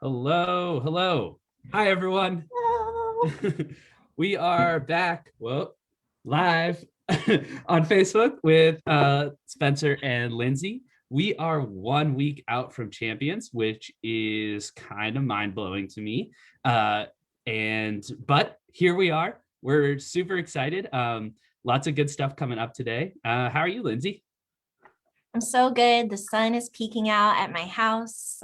Hello, hello. Hi, everyone. Hello. We are back, live on Facebook with Spencer and Lindsay. We are 1 week out from Champions, which is kind of mind-blowing to me. But here we are. We're super excited. Lots of good stuff coming up today. How are you, Lindsay? I'm so good. The sun is peeking out at my house.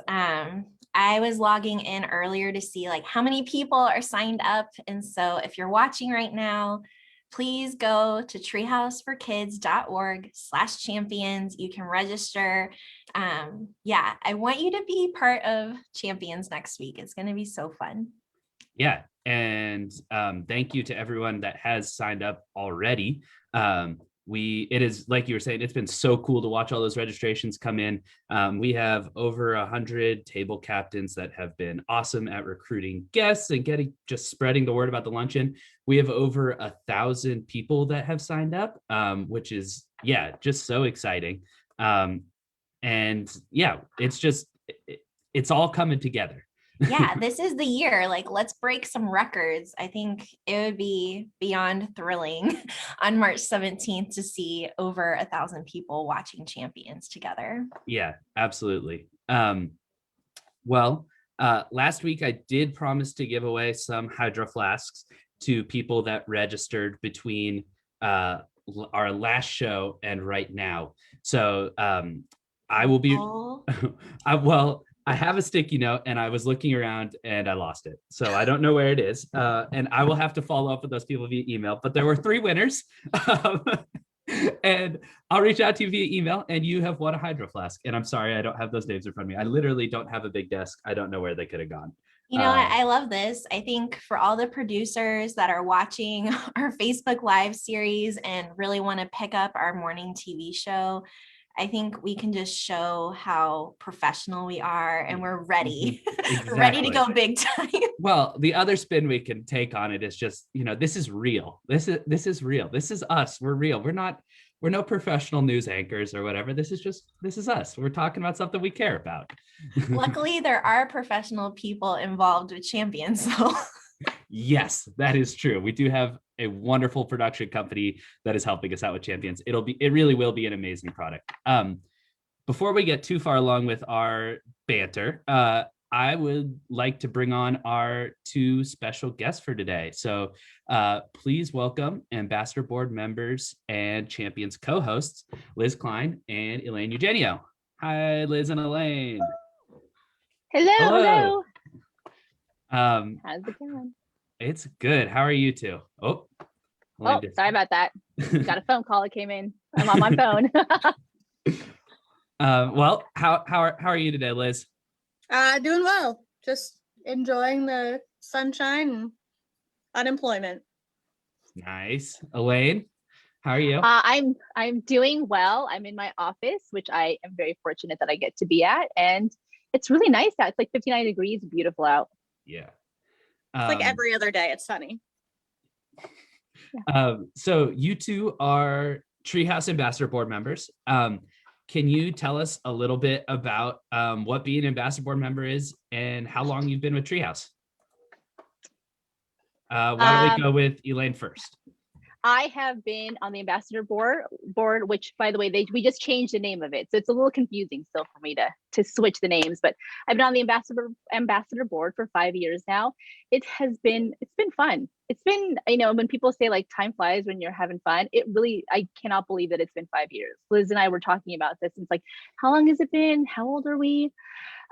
I was logging in earlier to see like how many people are signed up. And so if you're watching right now, please go to treehouseforkids.org/champions. You can register. Yeah, I want you to be part of Champions next week. It's going to be so fun. Yeah, and thank you to everyone that has signed up already. It is, like you were saying, it's been so cool to watch all those registrations come in. We have over 100 table captains that have been awesome at recruiting guests and just spreading the word about the luncheon. We have over 1,000 people that have signed up, which is just so exciting. And yeah, it's all coming together. Yeah, this is the year. Like, let's break some records. I think it would be beyond thrilling on March 17th to see over 1,000 people watching Champions together. Yeah, absolutely. Last week I did promise to give away some hydro flasks to people that registered between our last show and right now. So I will be, I have a sticky note and I was looking around and I lost it. So I don't know where it is. And I will have to follow up with those people via email, but there were 3 winners. And I'll reach out to you via email and you have won a hydro flask. And I'm sorry, I don't have those names in front of me. I literally don't have a big desk. I don't know where they could have gone. You know, I love this. I think for all the producers that are watching our Facebook Live series and really want to pick up our morning TV show, I think we can just show how professional we are and we're ready. Exactly. Ready to go big time. Well, the other spin we can take on it is just, this is real. This is real. This is us. We're real. We're no professional news anchors or whatever. This is us. We're talking about something we care about. Luckily, there are professional people involved with Champions. So yes, that is true. We do have a wonderful production company that is helping us out with Champions. It really will be an amazing product. Before we get too far along with our banter, I would like to bring on our 2 special guests for today. So please welcome Ambassador Board members and Champions co-hosts, Liz Klein and Elaine Eugenio. Hi, Liz and Elaine. Hello. How's it going? It's good. How are you 2? Sorry about that. Got a phone call that came in. I'm on my phone. How are you today, Liz? Doing well. Just enjoying the sunshine and unemployment. Nice. Elaine, how are you? I'm doing well. I'm in my office, which I am very fortunate that I get to be at, and it's really nice out. It's like 59 degrees, beautiful out. Yeah. It's like every other day it's sunny. Yeah. So you 2 are Treehouse Ambassador Board members. Can you tell us a little bit about what being an Ambassador Board member is and how long you've been with Treehouse? Why don't we go with Elaine first? I have been on the ambassador board, which, by the way, we just changed the name of it, so it's a little confusing still for me to switch the names. But I've been on the ambassador board for 5 years now. It's been fun. It's been, when people say like time flies when you're having fun, I cannot believe that it's been 5 years. Liz and I were talking about this. And it's like, how long has it been? How old are we?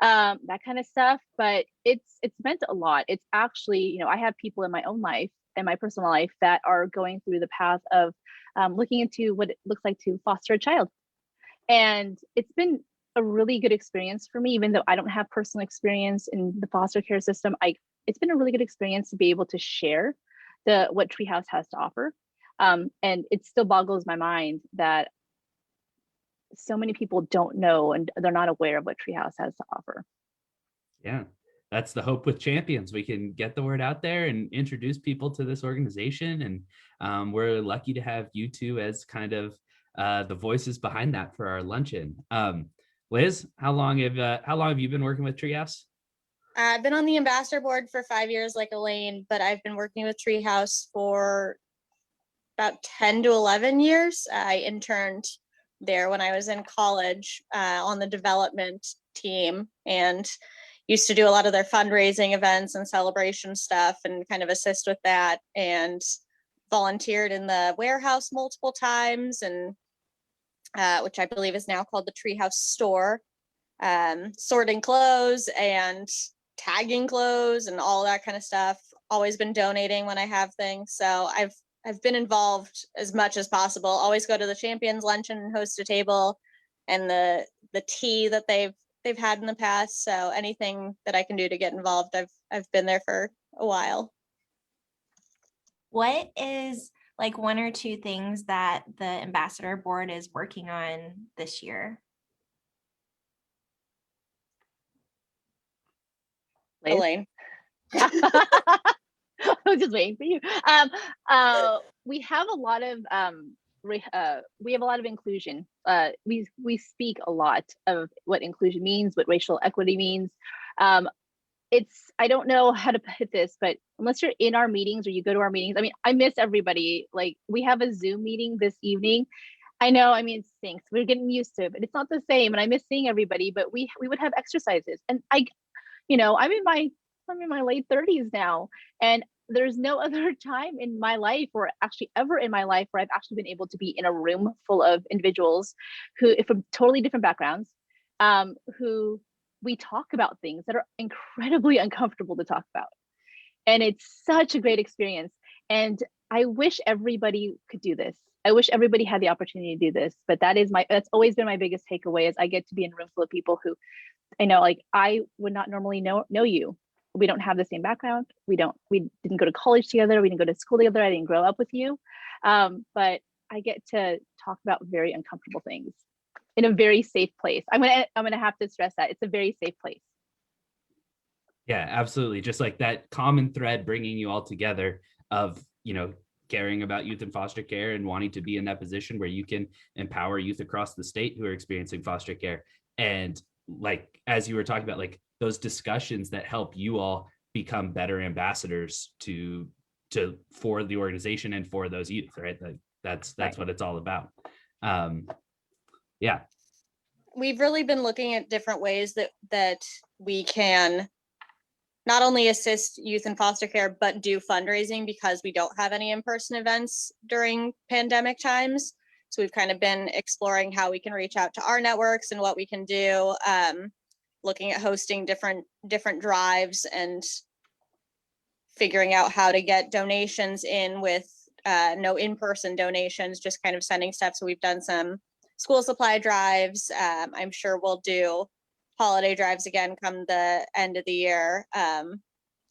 That kind of stuff. But it's meant a lot. It's actually, I have people in my own life and my personal life that are going through the path of looking into what it looks like to foster a child. And it's been a really good experience for me, even though I don't have personal experience in the foster care system. It's been a really good experience to be able to share what Treehouse has to offer. And it still boggles my mind that so many people don't know and they're not aware of what Treehouse has to offer. Yeah. That's the hope with Champions. We can get the word out there and introduce people to this organization. And we're lucky to have you 2 as kind of the voices behind that for our luncheon. Liz, how long have you been working with Treehouse? I've been on the ambassador board for 5 years, like Elaine, but I've been working with Treehouse for about 10 to 11 years. I interned there when I was in college on the development team, and used to do a lot of their fundraising events and celebration stuff and kind of assist with that, and volunteered in the warehouse multiple times, and which I believe is now called the Treehouse store, sorting clothes and tagging clothes and all that kind of stuff. Always been donating when I have things. So I've been involved as much as possible. Always go to the champions luncheon and host a table, and the tea that they've had in the past. So anything that I can do to get involved, I've been there for a while. What is like one or two things that the ambassador board is working on this year? Elaine. I was just waiting for you. We have a lot of we have a lot of inclusion. We speak a lot of what inclusion means, what racial equity means. I don't know how to put this, but unless you're in our meetings or you go to our meetings, I mean, I miss everybody. Like, we have a Zoom meeting this evening. I know, I mean, it stinks. We're getting used to it, but it's not the same. And I miss seeing everybody, but we would have exercises. And I'm in my late 30s now, and there's no other time in my life, or actually ever in my life, where I've actually been able to be in a room full of individuals who, from totally different backgrounds, who we talk about things that are incredibly uncomfortable to talk about. And it's such a great experience. And I wish everybody could do this. I wish everybody had the opportunity to do this, but that's always been my biggest takeaway, is I get to be in a room full of people who I know, like, I would not normally know you. We don't have the same background. We didn't go to college together. We didn't go to school together. I didn't grow up with you. But I get to talk about very uncomfortable things in a very safe place. I'm gonna have to stress that it's a very safe place. Yeah, absolutely. Just like that common thread bringing you all together of, caring about youth in foster care and wanting to be in that position where you can empower youth across the state who are experiencing foster care. And like, as you were talking about, like those discussions that help you all become better ambassadors for the organization and for those youth, right? Like that's right. What it's all about. Yeah. We've really been looking at different ways that we can not only assist youth in foster care, but do fundraising, because we don't have any in-person events during pandemic times. So we've kind of been exploring how we can reach out to our networks and what we can do, looking at hosting different drives and figuring out how to get donations in with no in-person donations, just kind of sending stuff. So we've done some school supply drives. I'm sure we'll do holiday drives again come the end of the year.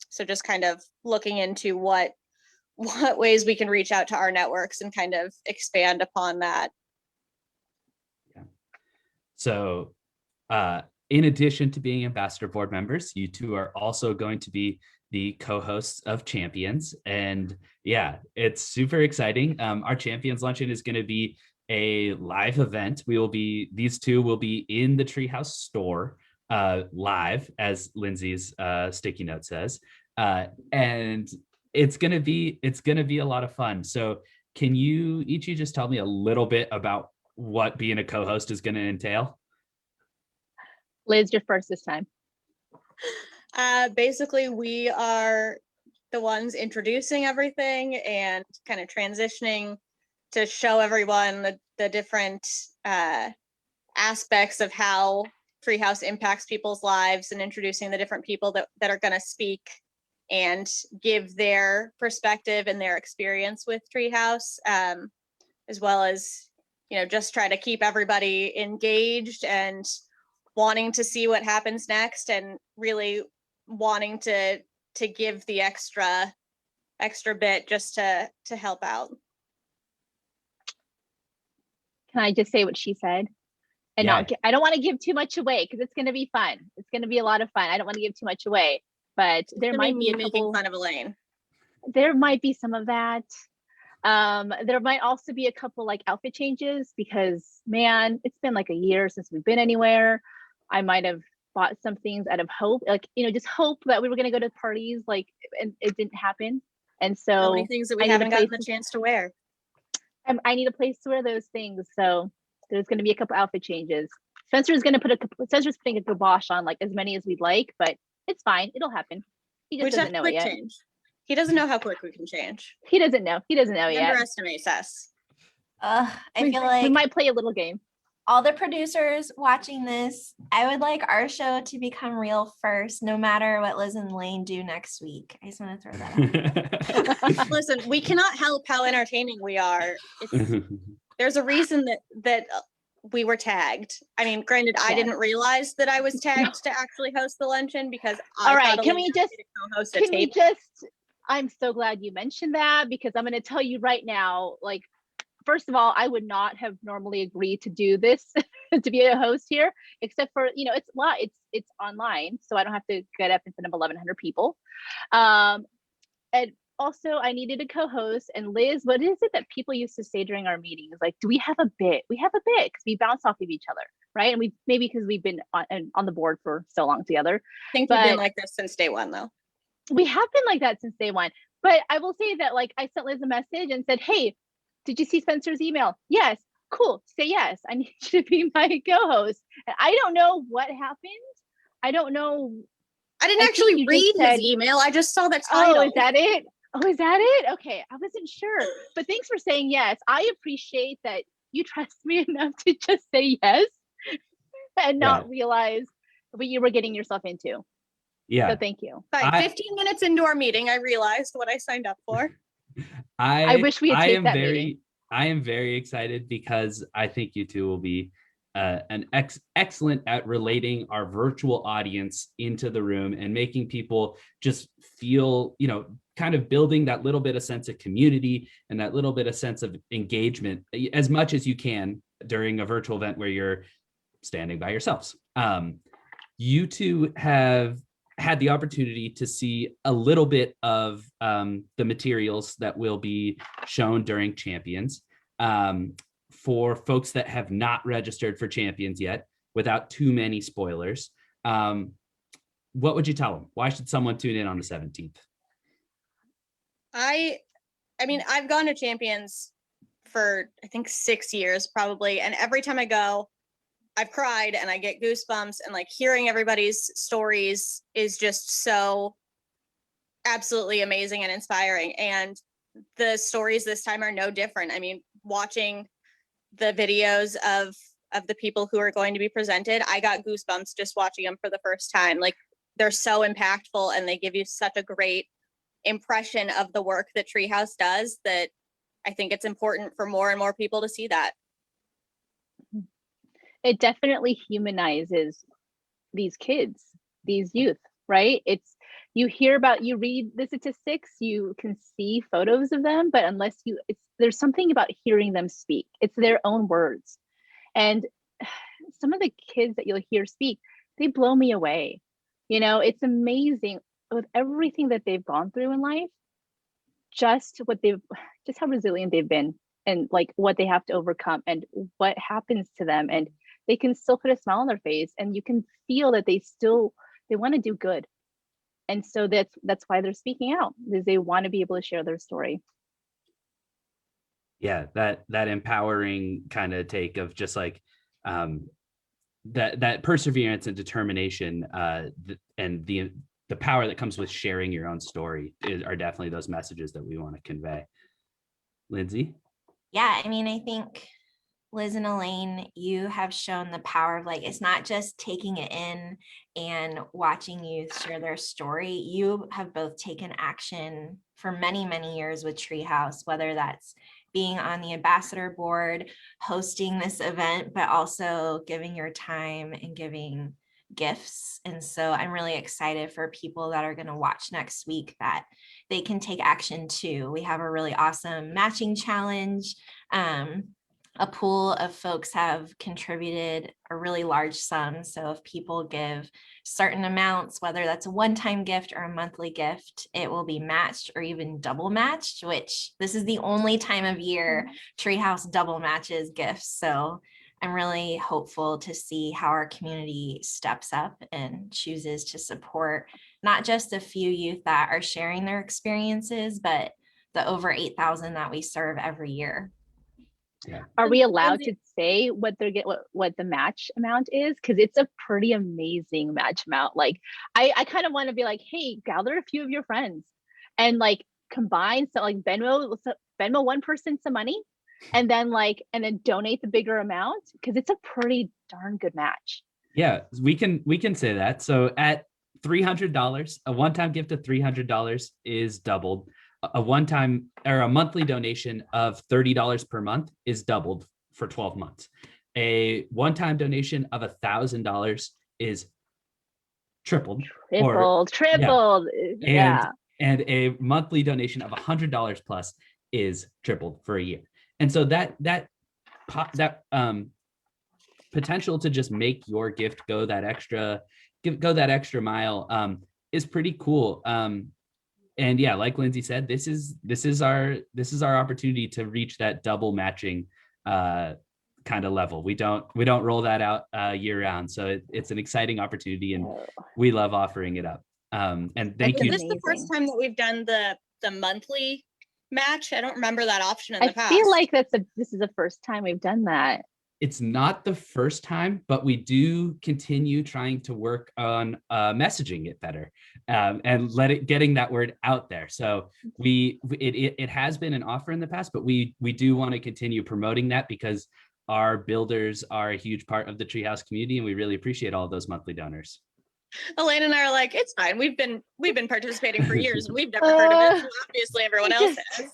So just kind of looking into what ways we can reach out to our networks and kind of expand upon that. Yeah. So in addition to being ambassador board members, you two are also going to be the co-hosts of Champions. And yeah, it's super exciting. Our Champions Luncheon is going to be a live event. These two will be in the Treehouse store live, as Lindsay's sticky note says, and it's gonna be a lot of fun. So can you each just tell me a little bit about what being a co-host is going to entail? Liz, you're first this time. Basically, we are the ones introducing everything and kind of transitioning to show everyone the different aspects of how Treehouse impacts people's lives, and introducing the different people that are going to speak and give their perspective and their experience with Treehouse, as well as, just try to keep everybody engaged and wanting to see what happens next, and really wanting to give the extra bit just to help out. Can I just say what she said? And yeah. I don't want to give too much away, because it's going to be fun. It's going to be a lot of fun. I don't want to give too much away, but there might be making fun of Elaine. There might be some of that. There might also be a couple like outfit changes, because man, it's been like a year since we've been anywhere. I might have bought some things out of hope, like, just hope that we were going to go to parties, like, and it didn't happen. And So many so things that we I need haven't a gotten place the chance to wear. I need a place to wear those things. So there's going to be a couple outfit changes. Spencer's putting a kibosh on like as many as we'd like, but it's fine. It'll happen. He We just just have doesn't know quick it yet. change. He doesn't know how quick we can change. He doesn't know. He doesn't know He yet. underestimates us. I feel We like might play a little game. all the producers watching this, I would like our show to become real first, no matter what Liz and Elaine do next week. I just want to throw that out. Listen, we cannot help how entertaining we are. There's a reason that we were tagged. I mean, granted, I didn't realize that I was tagged to actually host the luncheon because All right, thought can Elaine we wanted just me to co-host a can we tape. just I'm so glad you mentioned that, because I'm going to tell you right now, like, first of all, I would not have normally agreed to do this to be a host here, except for, it's live, it's online, so I don't have to get up in front of 1,100 people. And also I needed a co-host. And Liz, what is it that people used to say during our meetings? Like, do we have a bit? We have a bit because we bounce off of each other, right? And maybe because we've been on the board for so long together. I think we've been like this since day one, though. We have been like that since day one. But I will say that, like, I sent Liz a message and said, hey, did you see Spencer's email? Yes. Cool. Say yes. I need you to be my co-host. And I don't know what happened. I don't know. I didn't actually read his email. I just saw the title. Oh, is that it? Oh, is that it? Okay. I wasn't sure. But thanks for saying yes. I appreciate that you trust me enough to just say yes and not realize what you were getting yourself into. Yeah. So thank you. 15 minutes into our meeting, I realized what I signed up for. I wish we had taken that meeting. I am very excited because I think you two will be excellent at relating our virtual audience into the room and making people just feel, kind of building that little bit of sense of community and that little bit of sense of engagement as much as you can during a virtual event where you're standing by yourselves. You two have had the opportunity to see a little bit of the materials that will be shown during Champions. For folks that have not registered for Champions yet, without too many spoilers, what would you tell them? Why should someone tune in on the 17th? I mean, I've gone to Champions for, I think, 6 years probably. And every time I go, I've cried and I get goosebumps, and like hearing everybody's stories is just so absolutely amazing and inspiring. And the stories this time are no different. I mean, watching the videos of the people who are going to be presented, I got goosebumps just watching them for the first time. Like, they're so impactful and they give you such a great impression of the work that Treehouse does that I think it's important for more and more people to see that. It definitely humanizes these kids, these youth, right? You read the statistics, you can see photos of them, but unless there's something about hearing them speak. It's their own words. And some of the kids that you'll hear speak, they blow me away. It's amazing with everything that they've gone through in life, just how resilient they've been, and like what they have to overcome and what happens to them. And they can still put a smile on their face, and you can feel that they want to do good. And so that's why they're speaking out, because they want to be able to share their story. Yeah, that empowering kind of take of just like that perseverance and determination and the power that comes with sharing your own story are definitely those messages that we want to convey. Lindsay? Yeah, I mean, I think Liz and Elaine, you have shown the power of, like, it's not just taking it in and watching youth share their story. You have both taken action for many, many years with Treehouse, whether that's being on the ambassador board, hosting this event, but also giving your time and giving gifts. And so I'm really excited for people that are going to watch next week that they can take action too. We have a really awesome matching challenge. A pool of folks have contributed a really large sum. So if people give certain amounts, whether that's a one-time gift or a monthly gift, it will be matched or even double matched, which this is the only time of year Treehouse double matches gifts. So I'm really hopeful to see how our community steps up and chooses to support not just a few youth that are sharing their experiences, but the over 8,000 that we serve every year. Yeah. Are we allowed to say what they get, what the match amount is? Because it's a pretty amazing match amount. Like, I kind of want to be like, hey, gather a few of your friends and like combine, so like Venmo one person some money, and then donate the bigger amount, because it's a pretty darn good match. Yeah, we can say that. So at $300, a one-time gift of $300 is doubled. A one-time or a monthly donation of $30 per month is doubled for 12 months. A one-time donation of $1,000 is tripled. Tripled. Yeah. And a monthly donation of $100 plus is tripled for a year. And so that potential to just make your gift go that extra mile is pretty cool. And yeah, like Lindsay said, this is our opportunity to reach that double matching kind of level. We don't roll that out year round, so it's an exciting opportunity, and we love offering it up. And thank you. Is this the first time that we've done the monthly match? I don't remember that option in the past. I feel like this is the first time we've done that. It's not the first time, but we do continue trying to work on messaging it better and getting that word out there. So it has been an offer in the past, but we do want to continue promoting that, because our builders are a huge part of the Treehouse community, and we really appreciate all of those monthly donors. Elaine and I are like, it's fine. We've been participating for years, and we've never heard of it. So obviously, everyone else has.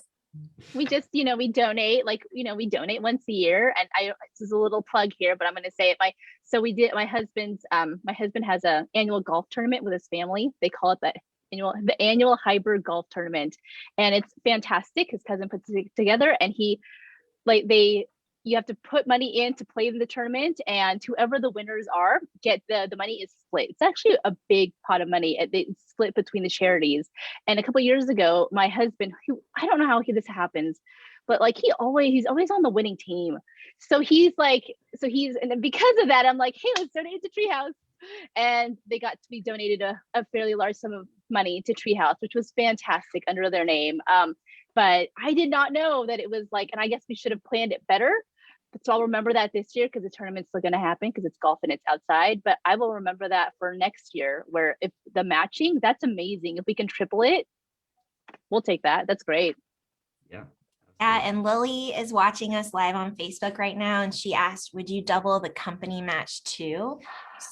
We just, we donate, we donate once a year. And this is a little plug here, but I'm going to say it. My husband has an annual golf tournament with his family. They call it the annual hybrid golf tournament. And it's fantastic. His cousin puts it together, and you have to put money in to play in the tournament, and whoever the winners are get the money is split. It's actually a big pot of money. It's split between the charities. And a couple of years ago, my husband, who I don't know how this happens, but he's always on the winning team. And then because of that, I'm like, hey, let's donate to Treehouse. And they got to be donated a fairly large sum of money to Treehouse, which was fantastic under their name. But I did not know that it was and I guess we should have planned it better. So I'll remember that this year, because the tournament's still going to happen, because it's golf and it's outside. But I will remember that for next year, where if the matching, that's amazing. If we can triple it, we'll take that. That's great. Yeah. Yeah, and Lily is watching us live on Facebook right now, and she asked, would you double the company match too?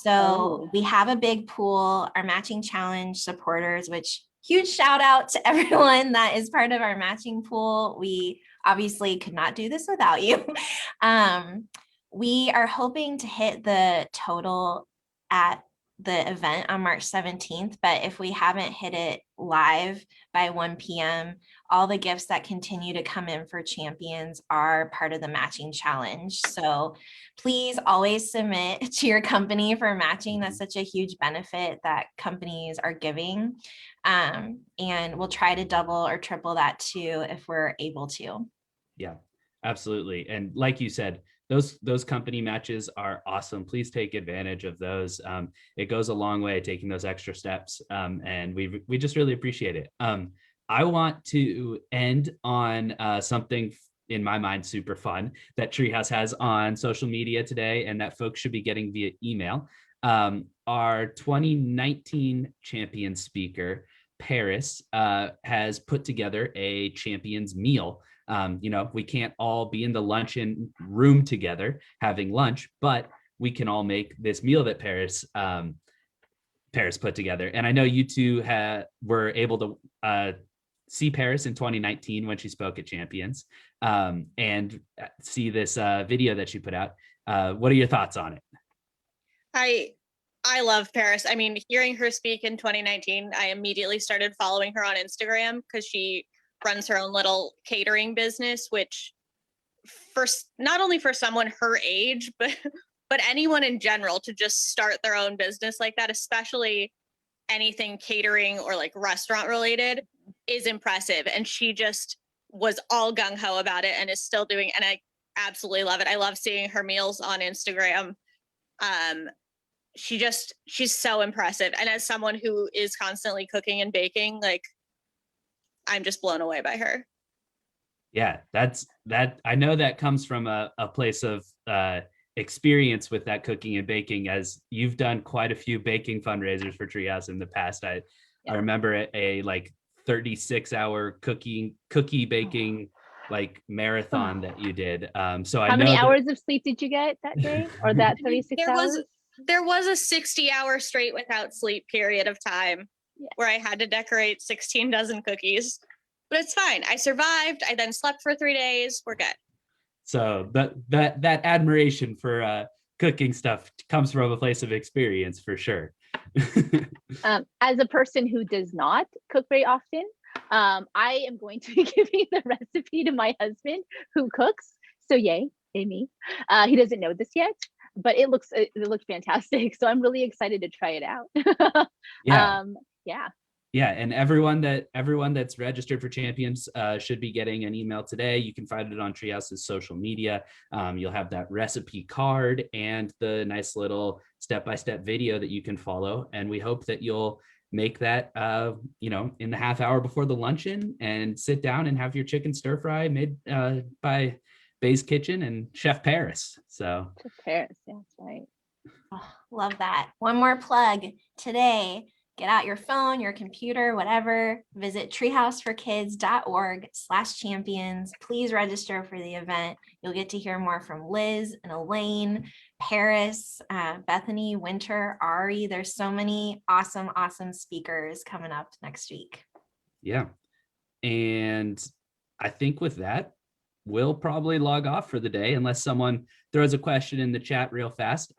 So we have a big pool, our matching challenge supporters, which huge shout out to everyone that is part of our matching pool. We obviously could not do this without you. We are hoping to hit the total at the event on March 17th, but if we haven't hit it live by 1 p.m., all the gifts that continue to come in for champions are part of the matching challenge. So please always submit to your company for matching. That's such a huge benefit that companies are giving. And we'll try to double or triple that too if we're able to. Yeah, absolutely. And like you said, those company matches are awesome. Please take advantage of those. It goes a long way taking those extra steps, and we just really appreciate it. I want to end on something in my mind super fun that Treehouse has on social media today, and that folks should be getting via email. Our 2019 champion speaker, Paris, has put together a champions meal. We can't all be in the luncheon room together having lunch, but we can all make this meal that Paris put together. And I know you two were able to see Paris in 2019 when she spoke at Champions, and see this video that she put out. What are your thoughts on it? I love Paris. I mean, hearing her speak in 2019, I immediately started following her on Instagram, because she runs her own little catering business, which not only for someone her age, but anyone in general to just start their own business like that, especially anything catering or restaurant related, is impressive. And she just was all gung-ho about it and is still doing. And absolutely love it. I love seeing her meals on Instagram. She's so impressive. And as someone who is constantly cooking and baking, like, I'm just blown away by her. Yeah, that I know that comes from a place of experience with that cooking and baking, as you've done quite a few baking fundraisers for Treehouse in the past. I remember a like 36-hour cookie baking like marathon that you did. So How many hours of sleep did you get that day, or that 36 hours? There was a 60-hour straight without sleep period of time where I had to decorate 16 dozen cookies, but it's fine. I survived. I then slept for 3 days. We're good. So that admiration for cooking stuff comes from a place of experience for sure. As a person who does not cook very often, I am going to be giving the recipe to my husband who cooks. So yay, me. He doesn't know this yet, but it looks fantastic. So I'm really excited to try it out. Yeah, and everyone that's registered for Champions should be getting an email today. You can find it on Treehouse's social media. You'll have that recipe card and the nice little step-by-step video that you can follow. And we hope that you'll make that in the half hour before the luncheon and sit down and have your chicken stir fry made by Bay's Kitchen and Chef Paris. So Chef Paris, yeah, that's right. Oh, love that. One more plug today. Get out your phone, your computer, whatever. Visit treehouseforkids.org/champions. Please register for the event. You'll get to hear more from Liz and Elaine, Paris, Bethany, Winter, Ari. There's so many awesome speakers coming up next week. Yeah. And I think with that, we'll probably log off for the day unless someone throws a question in the chat real fast.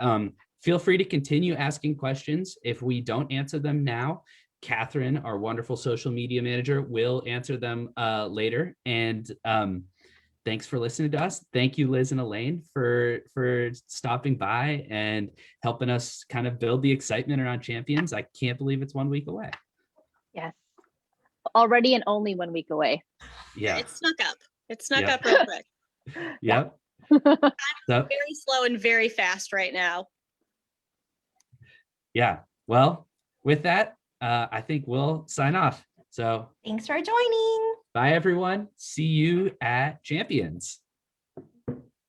Feel free to continue asking questions. If we don't answer them now, Catherine, our wonderful social media manager, will answer them later. And thanks for listening to us. Thank you, Liz and Elaine, for stopping by and helping us kind of build the excitement around Champions. I can't believe it's 1 week away. Yes. Already and only 1 week away. Yeah. It snuck up. It snuck up real quick. Yep. Very slow and very fast right now. Yeah. Well, with that, I think we'll sign off. So thanks for joining. bye, everyone. See you at Champions.